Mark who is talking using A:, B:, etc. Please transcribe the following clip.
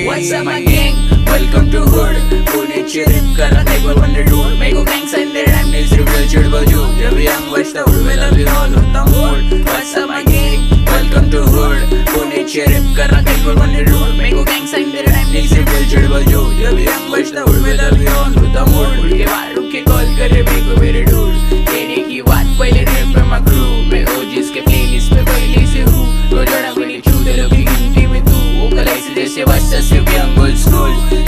A: What's up my gang? Welcome to hood. पुण्याची rap करा table on the road. मेरे को gangs and their rhyme needs reveal चिड़बल जो. जब young बजता उड़वेला भी all होता mood. What's up my gang? Welcome to hood. पुण्याची rap करा table on the road. मेरे को gangs and their rhyme needs reveal चिड़बल जो. जब young बजता उड़वेला भी all होता mood. उड़ के बाहर रुक के call करे मेरे को मेरे dude. कहने की